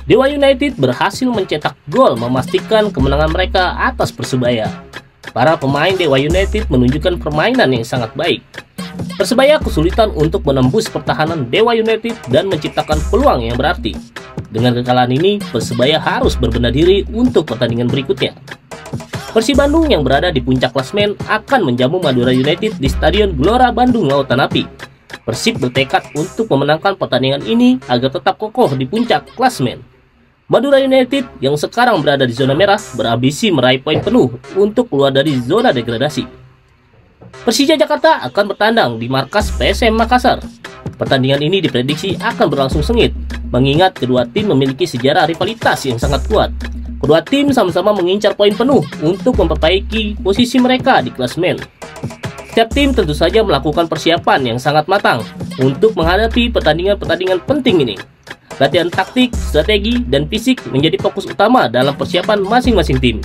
Dewa United berhasil mencetak gol memastikan kemenangan mereka atas Persebaya. Para pemain Dewa United menunjukkan permainan yang sangat baik. Persebaya kesulitan untuk menembus pertahanan Dewa United dan menciptakan peluang yang berarti. Dengan kekalahan ini, Persebaya harus berbenah diri untuk pertandingan berikutnya. Persib Bandung yang berada di puncak klasemen akan menjamu Madura United di Stadion Gelora Bandung Lautan Api. Persib bertekad untuk memenangkan pertandingan ini agar tetap kokoh di puncak klasemen. Madura United yang sekarang berada di zona merah berambisi meraih poin penuh untuk keluar dari zona degradasi. Persija Jakarta akan bertandang di markas PSM Makassar. Pertandingan ini diprediksi akan berlangsung sengit, mengingat kedua tim memiliki sejarah rivalitas yang sangat kuat. Kedua tim sama-sama mengincar poin penuh untuk memperbaiki posisi mereka di klasemen. Setiap tim tentu saja melakukan persiapan yang sangat matang untuk menghadapi pertandingan-pertandingan penting ini. Latihan taktik, strategi, dan fisik menjadi fokus utama dalam persiapan masing-masing tim.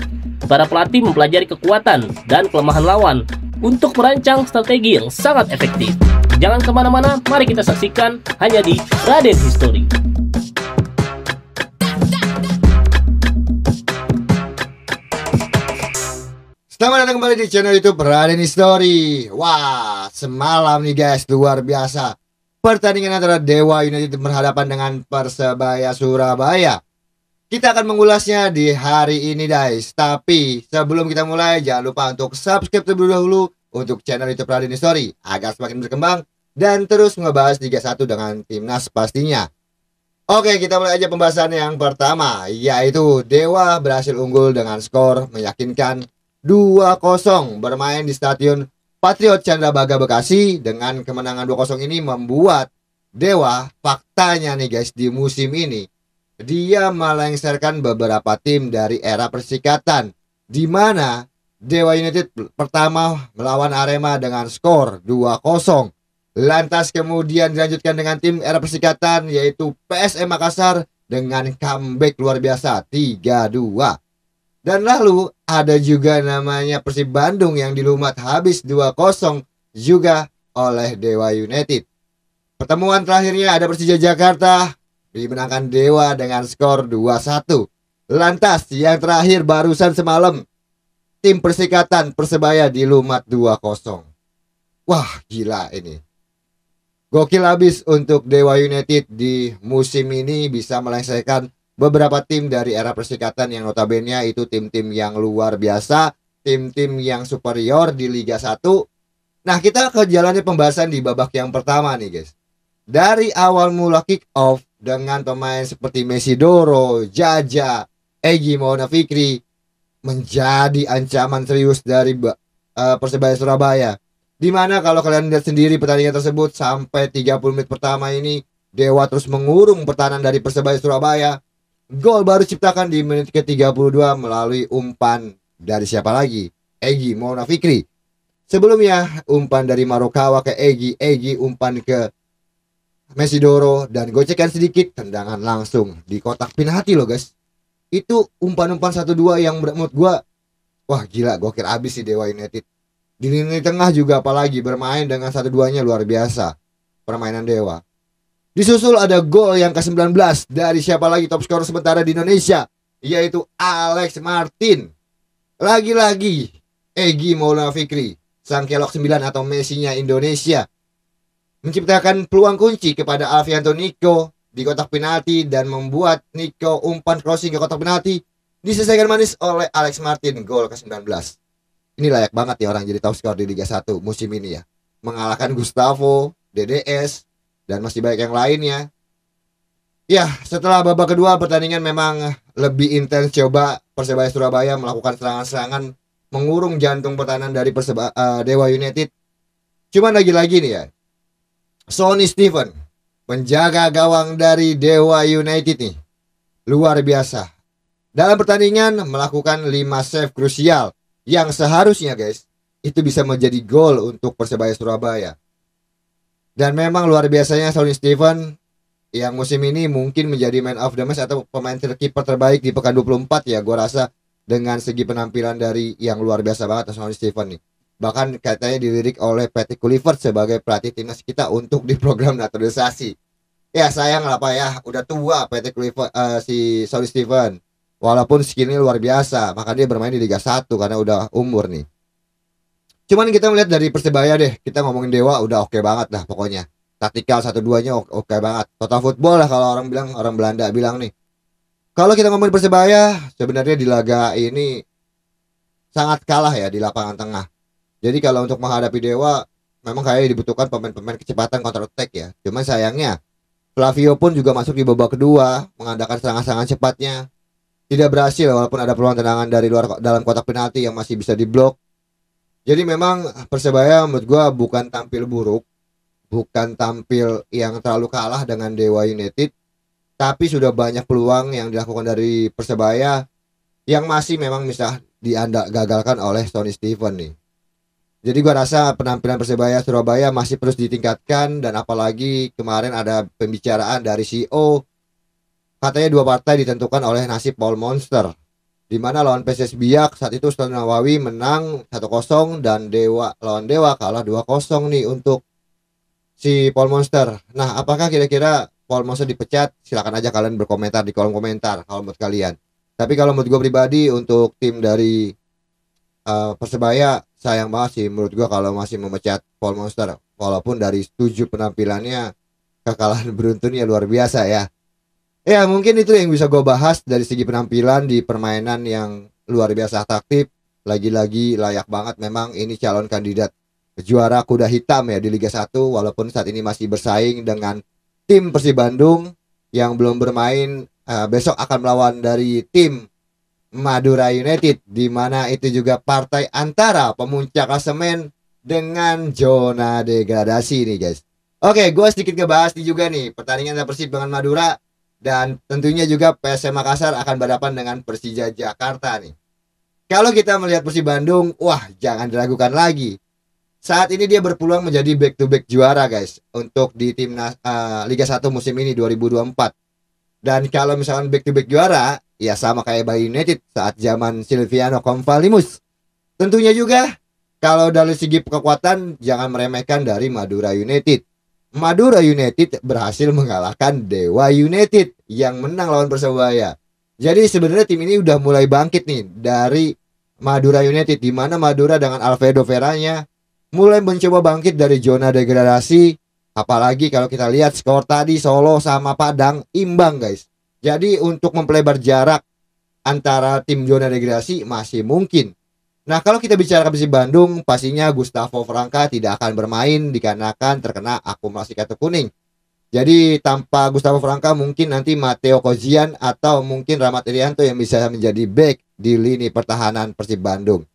Para pelatih mempelajari kekuatan dan kelemahan lawan untuk merancang strategi yang sangat efektif. Jangan kemana-mana, mari kita saksikan hanya di Raden History. Selamat datang kembali di channel YouTube Raden History. Wah, semalam nih guys, luar biasa. Pertandingan antara Dewa United berhadapan dengan Persebaya Surabaya. Kita akan mengulasnya di hari ini guys. Tapi sebelum kita mulai, jangan lupa untuk subscribe terlebih dahulu untuk channel YouTube Raden History agar semakin berkembang dan terus ngebahas Liga 1 dengan timnas pastinya. Oke, kita mulai aja pembahasan yang pertama, yaitu Dewa berhasil unggul dengan skor meyakinkan 2-0 bermain di Stadion Patriot Candrabaga Bekasi. Dengan kemenangan 2-0 ini membuat Dewa, faktanya nih guys, di musim ini dia melengsarkan beberapa tim dari era Persikatan, di mana Dewa United pertama melawan Arema dengan skor 2-0. Lantas kemudian dilanjutkan dengan tim era Persikatan, yaitu PSM Makassar dengan comeback luar biasa 3-2. Dan lalu ada juga namanya Persib Bandung yang dilumat habis 2-0 juga oleh Dewa United. Pertemuan terakhirnya ada Persija Jakarta dimenangkan Dewa dengan skor 2-1. Lantas yang terakhir barusan semalam tim Persikatan Persebaya dilumat 2-0. Wah, gila ini. Gokil habis untuk Dewa United di musim ini, bisa melengsarkan beberapa tim dari era Persikatan yang notabene itu tim-tim yang luar biasa, tim-tim yang superior di Liga 1. Nah, kita ke jalannya pembahasan di babak yang pertama nih guys. Dari awal mula kick off dengan pemain seperti Mesidoro, Jaja, Egy Maulana Fikri menjadi ancaman serius dari Persebaya Surabaya. Dimana kalau kalian lihat sendiri pertandingan tersebut, sampai 30 menit pertama ini Dewa terus mengurung pertahanan dari Persebaya Surabaya. Gol baru ciptakan di menit ke-32 melalui umpan dari siapa lagi? Egy Maulana Fikri. Sebelumnya umpan dari Marokawa ke Egy umpan ke Mesidoro, dan gocekan sedikit, tendangan langsung di kotak penalti loh guys. Itu umpan-umpan 1-2 yang menurut gua, wah gila, gokil abis sih Dewa United. Di lini tengah juga apalagi bermain dengan 1-2-nya luar biasa permainan Dewa. Disusul ada gol yang ke-19 dari siapa lagi, top skor sementara di Indonesia, yaitu Alex Martin. Lagi-lagi Egy Maulana Fikri, sang kelok 9 atau Messi-nya Indonesia, menciptakan peluang kunci kepada Alfianto Nico di kotak penalti dan membuat Nico umpan crossing ke kotak penalti diselesaikan manis oleh Alex Martin, gol ke-19. Ini layak banget ya orang jadi top skor di Liga 1 musim ini ya. Mengalahkan Gustavo, DDS, dan masih banyak yang lainnya. Ya, setelah babak kedua pertandingan memang lebih intens, coba Persebaya Surabaya melakukan serangan-serangan mengurung jantung pertahanan dari Dewa United. Cuman lagi-lagi nih ya, Sonny Steven, penjaga gawang dari Dewa United nih, luar biasa. Dalam pertandingan melakukan 5 save krusial yang seharusnya guys itu bisa menjadi gol untuk Persebaya Surabaya. Dan memang luar biasanya Sonny Steven yang musim ini mungkin menjadi man of the match atau pemain terkiper terbaik di pekan 24 ya, gue rasa, dengan segi penampilan dari yang luar biasa banget Sonny Steven nih. Bahkan katanya dilirik oleh Patrick Kluivert sebagai pelatih timnas kita untuk di program naturalisasi. Ya sayang lah Pak ya, udah tua Patrick Kluivert, si Sorry Steven. Walaupun skillnya luar biasa, maka dia bermain di Liga 1 karena udah umur nih. Cuman kita melihat dari Persebaya deh, kita ngomongin Dewa udah oke banget dah pokoknya. Taktikal satu duanya oke banget. Total football lah kalau orang bilang, orang Belanda bilang nih. Kalau kita ngomongin Persebaya, sebenarnya di laga ini sangat kalah ya di lapangan tengah. Jadi kalau untuk menghadapi Dewa, memang kayak dibutuhkan pemain-pemain kecepatan counter attack ya. Cuman sayangnya Flavio pun juga masuk di babak kedua, mengandalkan serangan-serangan cepatnya. Tidak berhasil walaupun ada peluang tendangan dari luar dalam kotak penalti yang masih bisa diblok. Jadi memang Persebaya menurut gua bukan tampil buruk, bukan tampil yang terlalu kalah dengan Dewa United, tapi sudah banyak peluang yang dilakukan dari Persebaya yang masih memang bisa gagalkan oleh Tony Steven nih. Jadi gua rasa penampilan Persebaya Surabaya masih terus ditingkatkan, dan apalagi kemarin ada pembicaraan dari CEO, katanya dua partai ditentukan oleh nasib Paul Monster, di mana lawan PSS Biak saat itu Sultan Nawawi menang 1-0 dan lawan Dewa kalah 2-0 nih untuk si Paul Monster. Nah, apakah kira-kira Paul Monster dipecat? Silakan aja kalian berkomentar di kolom komentar kalau menurut kalian. Tapi kalau menurut gue pribadi, untuk tim dari Persebaya sayang banget sih menurut gua kalau masih memecat Paul Monster, walaupun dari 7 penampilannya kekalahan beruntunnya luar biasa ya. Ya mungkin itu yang bisa gue bahas dari segi penampilan di permainan yang luar biasa aktif. Lagi-lagi layak banget, memang ini calon kandidat juara kuda hitam ya di Liga 1, walaupun saat ini masih bersaing dengan tim Persib Bandung yang belum bermain. Besok akan melawan dari tim Madura United, di mana itu juga partai antara pemuncak klasemen dengan zona degradasi nih guys. Oke, gue sedikit ngebahas nih juga nih pertandingan antara Persib dengan Madura, dan tentunya juga PSM Makassar akan berhadapan dengan Persija Jakarta nih. Kalau kita melihat Persib Bandung, wah jangan diragukan lagi. Saat ini dia berpeluang menjadi back to back juara guys untuk di timnas Liga 1 musim ini 2024. Dan kalau misalkan back to back juara, ya sama kayak Bali United saat zaman Silviano Konvalimus. Tentunya juga kalau dari segi kekuatan jangan meremehkan dari Madura United. Madura United berhasil mengalahkan Dewa United yang menang lawan Persebaya. Jadi sebenarnya tim ini udah mulai bangkit nih dari Madura United, di mana Madura dengan Alfredo Veranya mulai mencoba bangkit dari zona degradasi. Apalagi kalau kita lihat skor tadi Solo sama Padang imbang guys. Jadi untuk mempelebar jarak antara tim zona degradasi masih mungkin. Nah kalau kita bicara Persib Bandung, pastinya Gustavo Franca tidak akan bermain dikarenakan terkena akumulasi kartu kuning. Jadi tanpa Gustavo Franca mungkin nanti Matteo Kozian atau mungkin Rahmat Irianto yang bisa menjadi back di lini pertahanan Persib Bandung.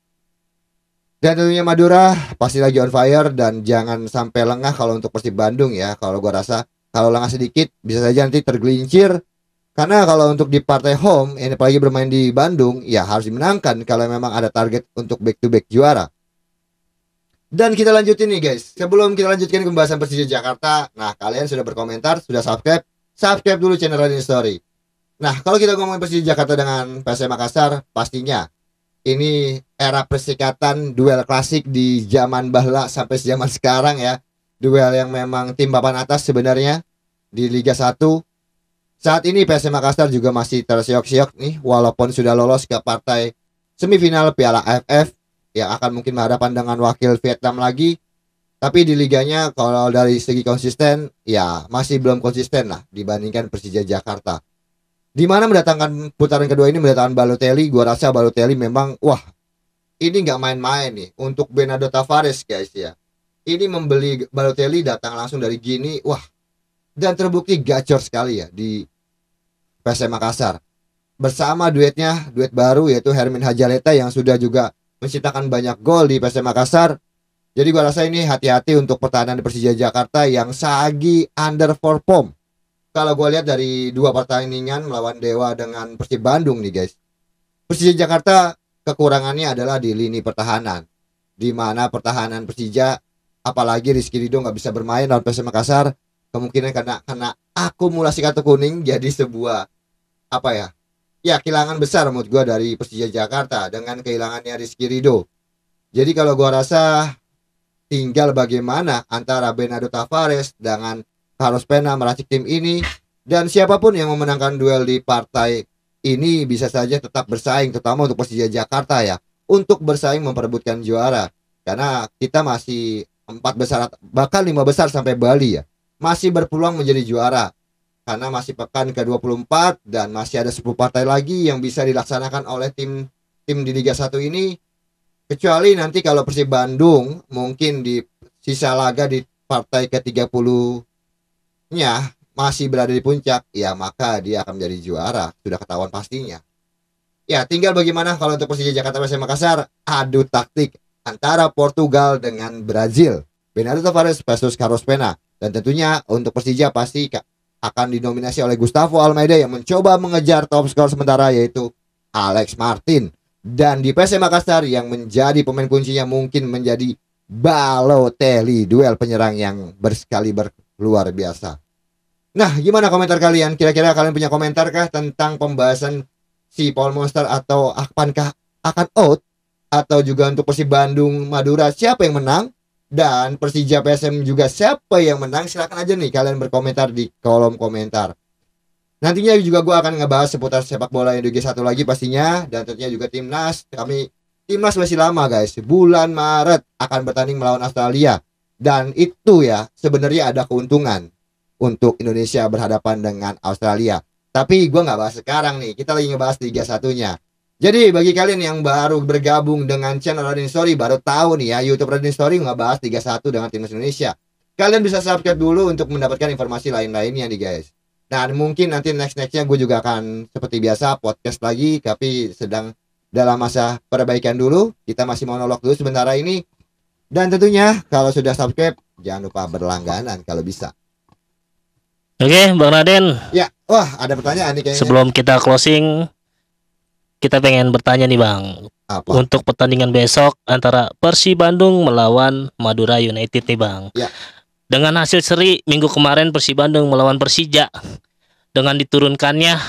Dan tentunya Madura pasti lagi on fire, dan jangan sampai lengah kalau untuk Persib Bandung ya. Kalau gua rasa kalau lengah sedikit bisa saja nanti tergelincir. Karena kalau untuk di partai home, ini apalagi bermain di Bandung, ya harus dimenangkan kalau memang ada target untuk back to back juara. Dan kita lanjutin nih guys. Sebelum kita lanjutkan pembahasan Persija Jakarta, nah kalian sudah berkomentar, sudah subscribe, subscribe dulu channel Radin Story. Nah kalau kita ngomongin Persija Jakarta dengan PSM Makassar, pastinya ini era persikatan duel klasik di zaman bahla sampai zaman sekarang ya. Duel yang memang tim papan atas sebenarnya di Liga 1. Saat ini PSM Makassar juga masih tersiok-siok nih, walaupun sudah lolos ke partai semifinal Piala AFF yang akan mungkin berhadapan dengan wakil Vietnam lagi. Tapi di liganya kalau dari segi konsisten ya masih belum konsisten lah dibandingkan Persija Jakarta. Di mana mendatangkan putaran kedua ini mendatangkan Balotelli. Gua rasa Balotelli memang wah, ini nggak main-main nih untuk Bernardo Tavares guys ya. Ini membeli Balotelli datang langsung dari Gini, wah, dan terbukti gacor sekali ya di PSM Makassar. Bersama duet baru yaitu Hermin Hajaleta yang sudah juga menciptakan banyak gol di PSM Makassar. Jadi gua rasa ini hati-hati untuk pertahanan Persija Jakarta yang sagi underperform. Kalau gue lihat dari dua pertandingan melawan Dewa dengan Persib Bandung nih guys, Persija Jakarta kekurangannya adalah di lini pertahanan, di mana pertahanan Persija, apalagi Rizky Ridho nggak bisa bermain lawan PSM Makassar, kemungkinan karena akumulasi kartu kuning jadi sebuah kehilangan besar menurut gue dari Persija Jakarta dengan kehilangannya Rizky Ridho. Jadi kalau gue rasa tinggal bagaimana antara Bernardo Tavares dengan Carlos Pena meracik tim ini, dan siapapun yang memenangkan duel di partai ini bisa saja tetap bersaing, terutama untuk Persija Jakarta ya, untuk bersaing memperebutkan juara. Karena kita masih 4 besar, bahkan 5 besar sampai Bali ya, masih berpeluang menjadi juara. Karena masih pekan ke-24 dan masih ada 10 partai lagi yang bisa dilaksanakan oleh tim di Liga 1 ini. Kecuali nanti kalau Persib Bandung mungkin di sisa laga di partai ke-30-nya masih berada di puncak, ya maka dia akan menjadi juara, sudah ketahuan pastinya. Ya, tinggal bagaimana kalau untuk Persija Jakarta vs Makassar, adu taktik antara Portugal dengan Brazil. Bernardo Tavares versus Carlos Pena. Dan tentunya untuk Persija pasti akan dinominasi oleh Gustavo Almeida yang mencoba mengejar top skor sementara yaitu Alex Martin. Dan di PSM Makassar yang menjadi pemain kuncinya mungkin menjadi Balotelli, duel penyerang yang berskaliber luar biasa. Nah, gimana komentar kalian? Kira-kira kalian punya komentar kah tentang pembahasan si Paul Monster, atau akankah akan out, atau juga untuk Persib Bandung Madura siapa yang menang, dan Persija PSM juga siapa yang menang? Silakan aja nih kalian berkomentar di kolom komentar. Nantinya juga gue akan ngebahas seputar sepak bola Indonesia 1 lagi pastinya, dan tentunya juga timnas. Timnas masih lama guys, bulan Maret akan bertanding melawan Australia, dan itu ya sebenarnya ada keuntungan untuk Indonesia berhadapan dengan Australia. Tapi gue nggak bahas sekarang nih, kita lagi ngebahas Liga 1-nya. Jadi bagi kalian yang baru bergabung dengan channel Raden Story, baru tahu nih ya, YouTube Raden Story ngebahas Liga 1 dengan timnas Indonesia. Kalian bisa subscribe dulu untuk mendapatkan informasi lain-lainnya nih guys. Nah, mungkin nanti nextnya gue juga akan seperti biasa podcast lagi, tapi sedang dalam masa perbaikan dulu. Kita masih monolog dulu sebentar ini. Dan tentunya kalau sudah subscribe, jangan lupa berlangganan kalau bisa. Oke, Bang Raden. Ya, wah ada pertanyaan nih kayaknya. Sebelum kita closing, kita pengen bertanya nih Bang. Apa? Untuk pertandingan besok antara Persib Bandung melawan Madura United nih Bang. Ya. Dengan hasil seri minggu kemarin Persib Bandung melawan Persija, dengan diturunkannya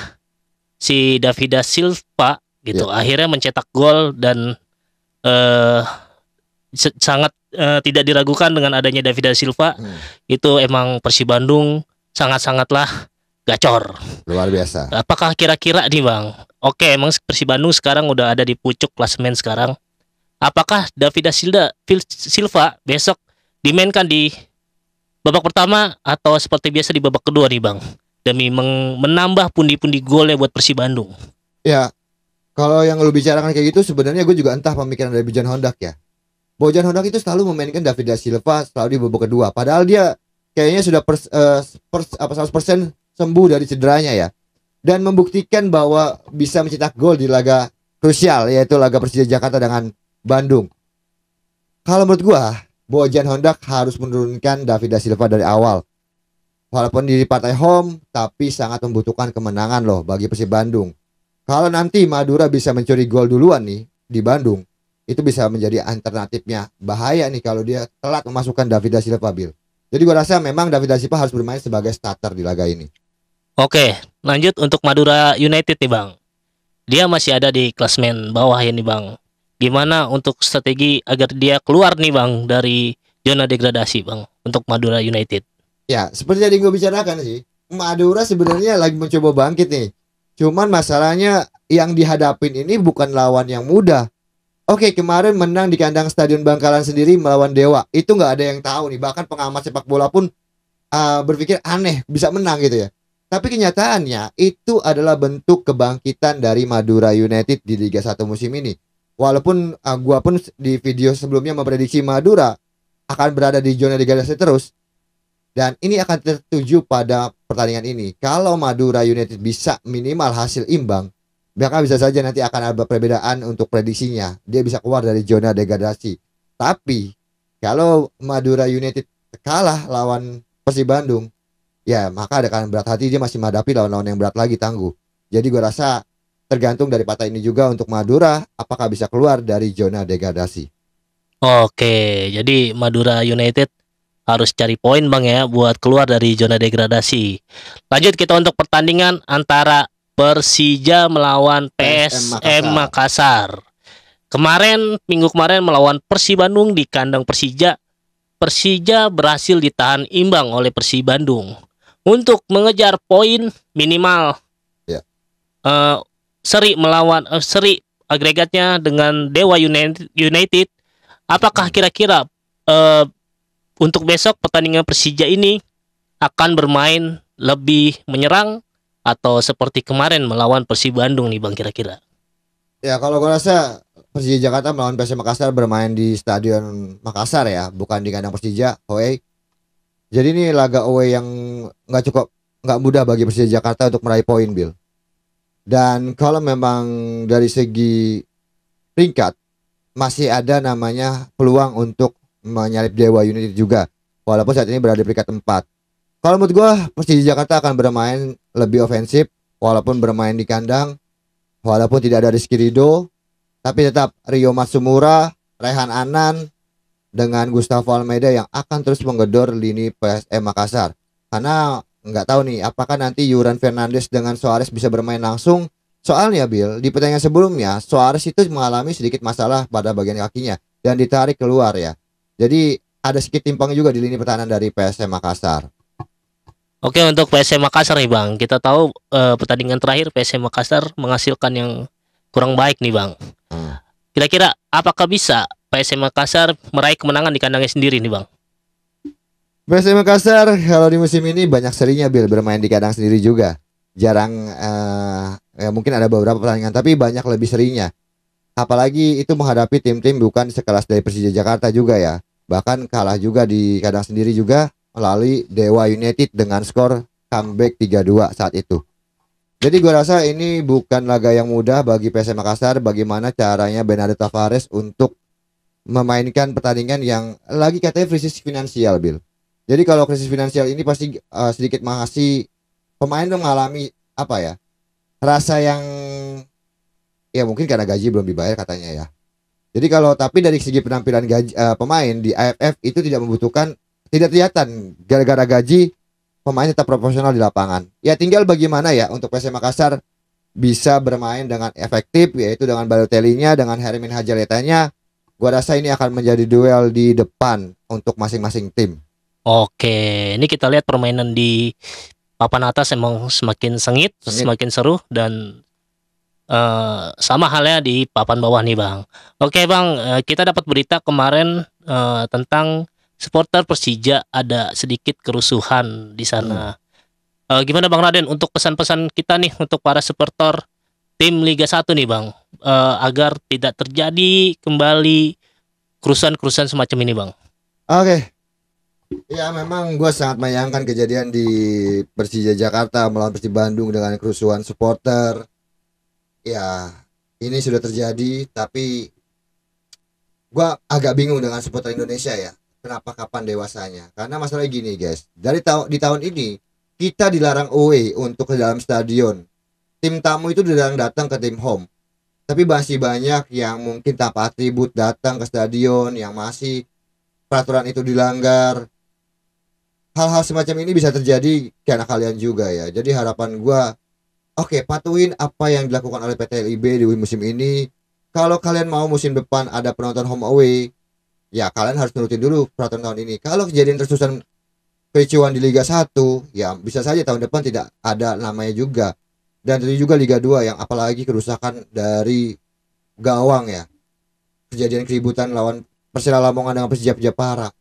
si Davida Silva gitu, akhirnya mencetak gol dan sangat tidak diragukan dengan adanya Davida Silva. Itu emang Persib Bandung sangat-sangatlah gacor. Luar biasa. Apakah kira-kira nih Bang, oke emang Persib Bandung sekarang udah ada di pucuk klasemen sekarang, apakah Davida Silva besok dimainkan di babak pertama atau seperti biasa di babak kedua nih Bang, demi menambah pundi-pundi golnya buat Persib Bandung? Ya, kalau yang lu bicarakan kayak gitu sebenarnya gue juga entah pemikiran dari Bojan Hondak ya. Bojan Hondak itu selalu memainkan Davida Silva selalu di babak kedua, padahal dia kayaknya sudah 100% sembuh dari cederanya ya, dan membuktikan bahwa bisa mencetak gol di laga krusial yaitu laga Persija Jakarta dengan Bandung. Kalau menurut gua, Bojan Hondak harus menurunkan Davida Silva dari awal. Walaupun di partai home, tapi sangat membutuhkan kemenangan loh bagi Persib Bandung. Kalau nanti Madura bisa mencuri gol duluan nih di Bandung, itu bisa menjadi alternatifnya. Bahaya nih kalau dia telat memasukkan Davida Silva, Bil. Jadi gua rasa memang Davida Silva harus bermain sebagai starter di laga ini. Oke, lanjut untuk Madura United nih Bang. Dia masih ada di klasemen bawah ya nih Bang. Gimana untuk strategi agar dia keluar nih Bang dari zona degradasi Bang untuk Madura United? Ya, seperti yang gue bicarakan sih, Madura sebenarnya lagi mencoba bangkit nih. Cuman masalahnya yang dihadapin ini bukan lawan yang mudah. Oke, kemarin menang di kandang Stadion Bangkalan sendiri melawan Dewa. Itu nggak ada yang tahu nih. Bahkan pengamat sepak bola pun berpikir aneh bisa menang gitu ya. Tapi kenyataannya itu adalah bentuk kebangkitan dari Madura United di Liga 1 musim ini. Walaupun gua pun di video sebelumnya memprediksi Madura akan berada di zona degradasi terus. Dan ini akan tertuju pada pertandingan ini. Kalau Madura United bisa minimal hasil imbang, maka bisa saja nanti akan ada perbedaan untuk prediksinya. Dia bisa keluar dari zona degradasi. Tapi kalau Madura United kalah lawan Persib Bandung, ya maka akan berat hati, dia masih menghadapi lawan-lawan yang berat lagi, tangguh. Jadi gue rasa tergantung dari partai ini juga untuk Madura apakah bisa keluar dari zona degradasi. Oke, jadi Madura United harus cari poin Bang ya buat keluar dari zona degradasi. Lanjut kita untuk pertandingan antara Persija melawan PSM Makassar. Minggu kemarin melawan Persib Bandung di kandang Persija, Persija berhasil ditahan imbang oleh Persib Bandung untuk mengejar poin minimal. Ya. Seri agregatnya dengan Dewa United. Apakah kira-kira untuk besok pertandingan Persija ini akan bermain lebih menyerang atau seperti kemarin melawan Persib Bandung nih Bang kira-kira? Ya kalau gue rasa Persija Jakarta melawan PSM Makassar bermain di Stadion Makassar ya, bukan di kandang Persija away. Jadi ini laga away yang nggak mudah bagi Persija Jakarta untuk meraih poin, Bill. Dan kalau memang dari segi peringkat masih ada namanya peluang untuk menyalip Dewa United juga, walaupun saat ini berada di peringkat 4. Kalau menurut gue Persija Jakarta akan bermain lebih ofensif, walaupun bermain di kandang, walaupun tidak ada Rizky Ridho, tapi tetap Rio Matsumura, Rehan Anan, dengan Gustavo Almeida yang akan terus menggedor lini PSM Makassar. Karena nggak tahu nih, apakah nanti Yuran Fernandes dengan Suarez bisa bermain langsung. Soalnya Bill, di pertandingan sebelumnya Suarez itu mengalami sedikit masalah pada bagian kakinya dan ditarik keluar ya. Jadi ada sedikit timpang juga di lini pertahanan dari PSM Makassar. Oke, untuk PSM Makassar nih Bang, kita tahu pertandingan terakhir PSM Makassar menghasilkan yang kurang baik nih Bang. Kira-kira apakah bisa PSM Makassar meraih kemenangan di kandangnya sendiri nih Bang? PSM Makassar kalau di musim ini banyak serinya Bill bermain di kandang sendiri juga. Jarang ya mungkin ada beberapa pertandingan tapi banyak lebih serinya. Apalagi itu menghadapi tim-tim bukan sekelas dari Persija Jakarta juga ya. Bahkan kalah juga di kandang sendiri juga melalui Dewa United dengan skor comeback 3-2 saat itu. Jadi gue rasa ini bukan laga yang mudah bagi PSM Makassar. Bagaimana caranya Bernardo Tavares untuk memainkan pertandingan yang lagi katanya krisis finansial, Bill. Jadi kalau krisis finansial ini pasti sedikit mengasih pemain mengalami apa ya, rasa yang ya mungkin karena gaji belum dibayar katanya ya. Jadi kalau tapi dari segi penampilan gaji pemain di AFF itu tidak kelihatan gara-gara gaji pemain tetap proporsional di lapangan. Ya tinggal bagaimana ya untuk PSM Makassar bisa bermain dengan efektif, yaitu dengan Balotelli-nya, dengan Hermin Hajaletanya. Gua rasa ini akan menjadi duel di depan untuk masing-masing tim. Oke, ini kita lihat permainan di papan atas emang semakin sengit. Semakin seru dan sama halnya di papan bawah nih Bang. Oke Bang, kita dapat berita kemarin tentang supporter Persija ada sedikit kerusuhan di sana. Gimana Bang Raden untuk pesan-pesan kita nih untuk para supporter tim Liga 1 nih Bang, agar tidak terjadi kembali kerusuhan-kerusuhan semacam ini Bang? Oke. Ya memang gue sangat menyayangkan kejadian di Persija Jakarta melawan Persib Bandung dengan kerusuhan supporter. Ya ini sudah terjadi, tapi gue agak bingung dengan supporter Indonesia ya. Kenapa kapan dewasanya? Karena masalah gini guys, di tahun ini kita dilarang away untuk ke dalam stadion. Tim tamu itu dilarang datang ke tim home. Tapi masih banyak yang mungkin tanpa atribut datang ke stadion, yang masih peraturan itu dilanggar. Hal-hal semacam ini bisa terjadi karena kalian juga ya. Jadi harapan gue, oke, patuhin apa yang dilakukan oleh PT LIB di musim ini. Kalau kalian mau musim depan ada penonton home away, ya kalian harus nurutin dulu peraturan tahun ini. Kalau kejadian tersusun kericuan di Liga 1, ya bisa saja tahun depan tidak ada namanya juga. Dan tentu juga Liga 2 yang apalagi kerusakan dari gawang ya. Kejadian keributan lawan Persela Lamongan dengan Persija Jepara.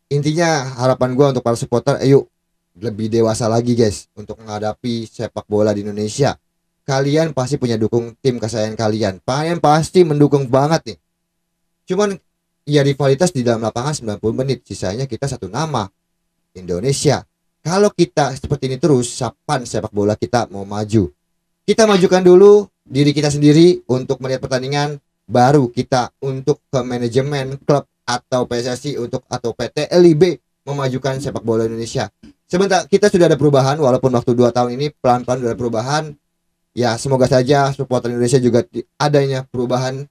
Intinya harapan gue untuk para supporter, ayo lebih dewasa lagi guys untuk menghadapi sepak bola di Indonesia. Kalian pasti punya dukung tim kesayangan kalian. Kalian pasti mendukung banget nih. Cuman ya rivalitas di dalam lapangan 90 menit, sisanya kita satu nama, Indonesia. Kalau kita seperti ini terus, kapan sepak bola kita mau maju? Kita majukan dulu diri kita sendiri untuk melihat pertandingan, baru kita untuk ke manajemen klub atau PSSI atau PT LIB memajukan sepak bola Indonesia. Sebentar kita sudah ada perubahan, walaupun waktu 2 tahun ini pelan-pelan sudah ada perubahan. Ya semoga saja supporter Indonesia juga adanya perubahan.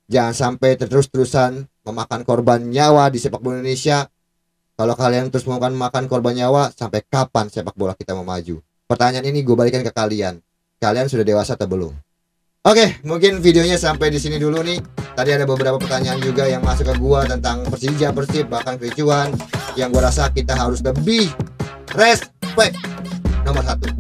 Jangan sampai terus-terusan memakan korban nyawa di sepak bola Indonesia. Kalau kalian terus memakan korban nyawa, sampai kapan sepak bola kita mau maju? Pertanyaan ini gue balikan ke kalian. Kalian sudah dewasa atau belum? Oke, mungkin videonya sampai di sini dulu nih. Tadi ada beberapa pertanyaan juga yang masuk ke gua tentang Persija, Persib, bahkan kericuhan yang gua rasa kita harus lebih respect nomor satu.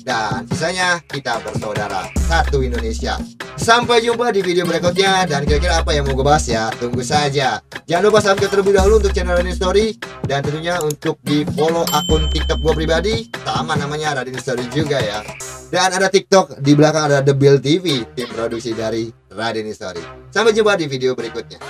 Dan sisanya kita bersaudara satu Indonesia. Sampai jumpa di video berikutnya. Dan kira-kira apa yang mau gue bahas ya, tunggu saja. Jangan lupa subscribe terlebih dahulu untuk channel Raden Story. Dan tentunya untuk di follow akun TikTok gue pribadi, sama namanya Raden Story juga ya. Dan ada TikTok, di belakang ada The Bill TV, tim produksi dari Raden Story. Sampai jumpa di video berikutnya.